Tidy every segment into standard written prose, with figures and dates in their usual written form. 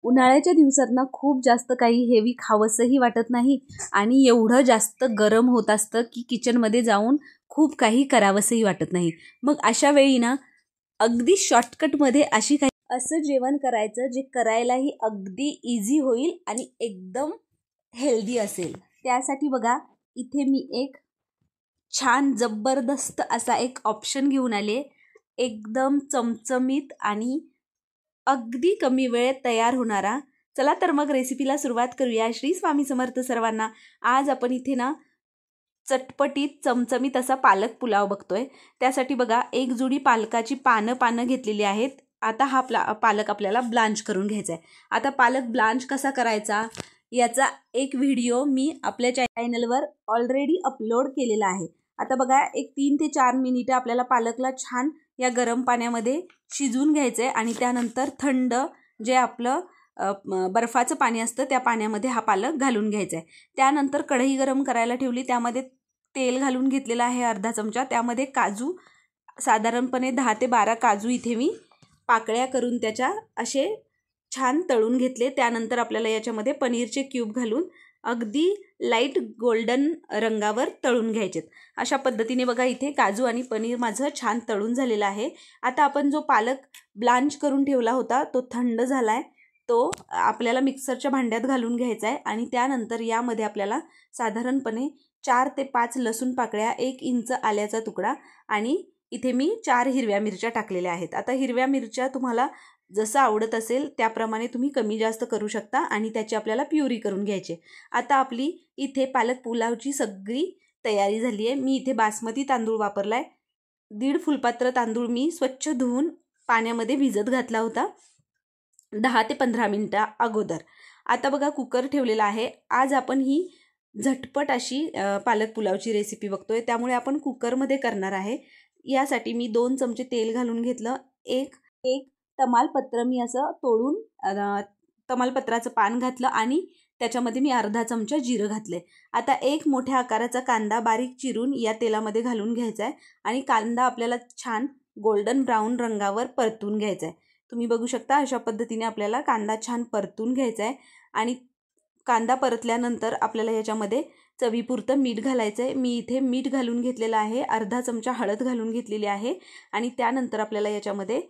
उन्हाळ्याच्या दिवसात ना खूप जास्त काही हेवी खावंसंही वाटत नाही आणि एवढं जास्त गरम होत असतं की किचनमध्ये जाऊन खूप काही करावंसंही वाटत नाही. मग अशा वेळी ना अगदी शॉर्टकटमध्ये अशी काही असं जेवण करायचं जे करायलाही अगदी इझी होईल आणि एकदम हेल्दी असेल. त्यासाठी बघा इथे मी एक छान जबरदस्त असा एक ऑप्शन घेऊन आले. एकदम चमचमीत आणि अगदी कमी वेळेत तयार होणारा. चला तर मग रेसिपीला सुरुवात करूया. श्री स्वामी समर्थ सर्वांना. आज आपण इथे ना चटपटीत चमचमीत असा पालक पुलाव बघतोय. त्यासाठी बघा एक जुडी पालकाची पानं घेतलेली आहेत. आता हा पालक आपल्याला ब्लांच करून घ्यायचा आहे. आता पालक ब्लांच कसा करायचा याचा एक व्हिडिओ मी आपल्या चॅनलवर ऑलरेडी अपलोड केलेला आहे. आता बघा एक 3 ते 4 मिनिटं आपल्याला पालकला छान या गरम पाण्यामध्ये शिजवून घ्यायचं आहे आणि त्यानंतर थंड जे आपलं बर्फाचं पाणी असतं त्या पाण्यामध्ये हा पालक घालून घ्यायचा आहे. त्यानंतर कढई गरम करायला ठेवली. त्यामध्ये तेल घालून घेतलेलं आहे अर्धा चमचा. त्यामध्ये काजू साधारणपणे 10 ते 12 काजू इथे मी पाकळ्या करून त्याच्या असे छान तळून घेतले. त्यानंतर आपल्याला याच्यामध्ये पनीरचे क्यूब घालून अगदी लाईट गोल्डन रंगावर तळून घ्यायचेत. अशा पद्धतीने बघा इथे काजू आणि पनीर माझं छान तळून झालेलं आहे. आता आपण जो पालक ब्लांच करून ठेवला होता तो थंड झाला आहे. तो आपल्याला मिक्सरच्या भांड्यात घालून घ्यायचा आहे आणि त्यानंतर यामध्ये आपल्याला साधारणपणे 4 ते 5 लसूण पाकळ्या, 1 इंच आल्याचा तुकडा आणि इथे मी 4 हिरव्या मिरच्या टाकलेल्या आहेत. आता हिरव्या मिरच्या तुम्हाला जसं आवडत असेल त्याप्रमाणे तुम्ही कमी जास्त करू शकता आणि त्याची आपल्याला प्युरी करून घ्यायची. आता आपली इथे पालक पुलावची सगळी तयारी झाली आहे. मी इथे बासमती तांदूळ वापरला आहे. 1.5 फुलपात्र तांदूळ मी स्वच्छ धुवून पाण्यामध्ये भिजत घातला होता 10 ते 15 मिनिटं अगोदर. आता बघा कुकर ठेवलेला आहे. आज आपण ही झटपट अशी पालक पुलावची रेसिपी बघतोय त्यामुळे आपण कुकरमध्ये करणार आहे. यासाठी मी 2 चमचे तेल घालून घेतलं. एक तमालपत्र मी असं तोडून तमालपत्राचं पान घातलं आणि त्याच्यामध्ये मी अर्धा चमचा जिरं घातले. आता एक मोठ्या आकाराचा कांदा बारीक चिरून या तेलामध्ये घालून घ्यायचा आहे आणि कांदा आपल्याला छान गोल्डन ब्राऊन रंगावर परतून घ्यायचा आहे. तुम्ही बघू शकता अशा पद्धतीने आपल्याला कांदा छान परतून घ्यायचा आहे आणि कांदा परतल्यानंतर आपल्याला याच्यामध्ये चवीपुरतं मीठ घालायचं आहे. मी इथे मीठ घालून घेतलेलं आहे. अर्धा चमचा हळद घालून घेतलेली आहे आणि त्यानंतर आपल्याला याच्यामध्ये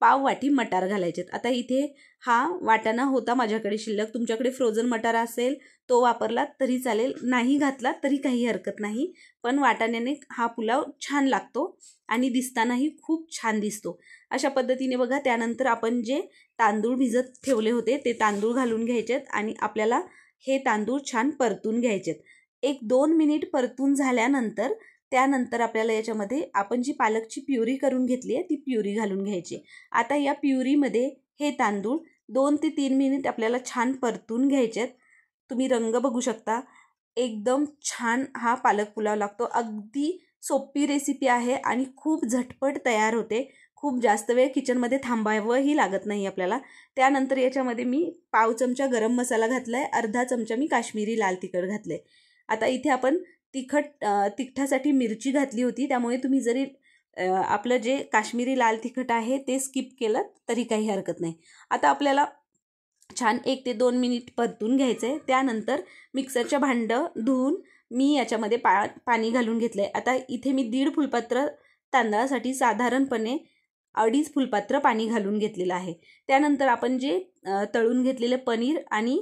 पाव वाटी मटार घालायचे. आता इथे हा वाटाणा होता माझ्याकडे शिल्लक. तुमच्याकडे फ्रोझन मटार असेल तो वापरलात तरी चालेल, नाही घातलात तरी काही हरकत नाही. पण वाटाण्याने हा पुलाव छान लागतो आणि दिसतानाही खूप छान दिसतो. अशा पद्धतीने बघा त्यानंतर आपण जे तांदूळ भिजत ठेवले होते ते तांदूळ घालून घ्यायचेत आणि आपल्याला हे तांदूळ छान परतून घ्यायचेत. 1-2 मिनिट परतून झाल्यानंतर त्यानंतर आपल्याला याच्यामध्ये आपण जी पालकची प्युरी करून घेतली आहे ती प्युरी घालून घ्यायची. आता या प्युरीमध्ये हे तांदूळ 2 ते 3 मिनिट आपल्याला छान परतून घ्यायचेत. तुम्ही रंग बघू शकता. एकदम छान हा पालक पुलाव लागतो. अगदी सोपी रेसिपी आहे आणि खूप झटपट तयार होते. खूप जास्त वेळ किचनमध्ये थांबावंही लागत नाही आपल्याला. त्यानंतर याच्यामध्ये मी पाव चमचा गरम मसाला घातला आहे. अर्धा चमचा मी काश्मीरी लाल तिखट घातलं आहे. आता इथे आपण तिखटासाठी मिरची घातली होती त्यामुळे तुम्ही जरी आपलं जे काश्मीरी लाल तिखट आहे ते स्किप केलं तरी काही हरकत नाही. आता आपल्याला छान 1 ते 2 मिनिट परतून घ्यायचं आहे. त्यानंतर मिक्सरच्या भांडं धुवून मी याच्यामध्ये पाणी घालून घेतलं आहे. आता इथे मी 1.5 फुलपात्र तांदळासाठी साधारणपणे 2.5 फुलपात्र पाणी घालून घेतलेलं आहे. त्यानंतर आपण जे तळून घेतलेले पनीर आणि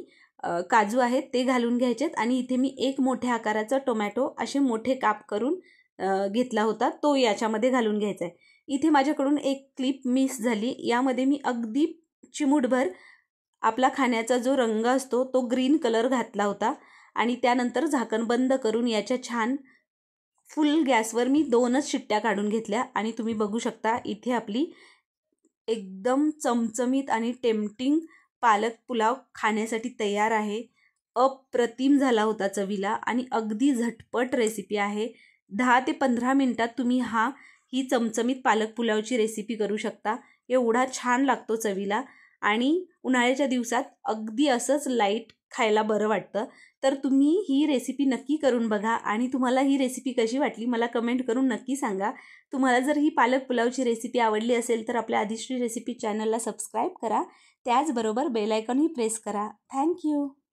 काजू आहेत ते घालून घ्यायचेत आणि इथे मी एक मोठ्या आकाराचा टोमॅटो असे मोठे काप करून घेतला होता तो याच्यामध्ये घालून घ्यायचा आहे. इथे माझ्याकडून एक क्लिप मिस झाली. यामध्ये मी अगदी चिमूटभर आपला खाण्याचा जो रंग असतो तो ग्रीन कलर घातला होता आणि त्यानंतर झाकण बंद करून याच्या छान फुल गॅसवर मी 2च शिट्ट्या काढून घेतल्या आणि तुम्ही बघू शकता इथे आपली एकदम चमचमीत आणि टेम्पटिंग पालक पुलाव खाण्यासाठी तयार आहे. अप्रतिम झाला होता चवीला आणि अगदी झटपट रेसिपी आहे. 10 ते 15 मिनिटात तुम्ही ही चमचमीत पालक पुलावची रेसिपी करू शकता. एवढा छान लागतो चवीला आणि उन्हाळ्याच्या दिवसात अगदी असंच लाईट खायला बरं वाटतं. तर तुम्ही ही रेसिपी नक्की करून बघा आणि तुम्हाला ही रेसिपी कशी वाटली मला कमेंट करून नक्की सांगा. तुम्हाला जर ही पालक पुलावची रेसिपी आवडली असेल तर आपल्या आदिश्री रेसिपी चॅनलला सबस्क्राईब करा. त्याचबरोबर बेल आयकॉनही प्रेस करा. थँक्यू.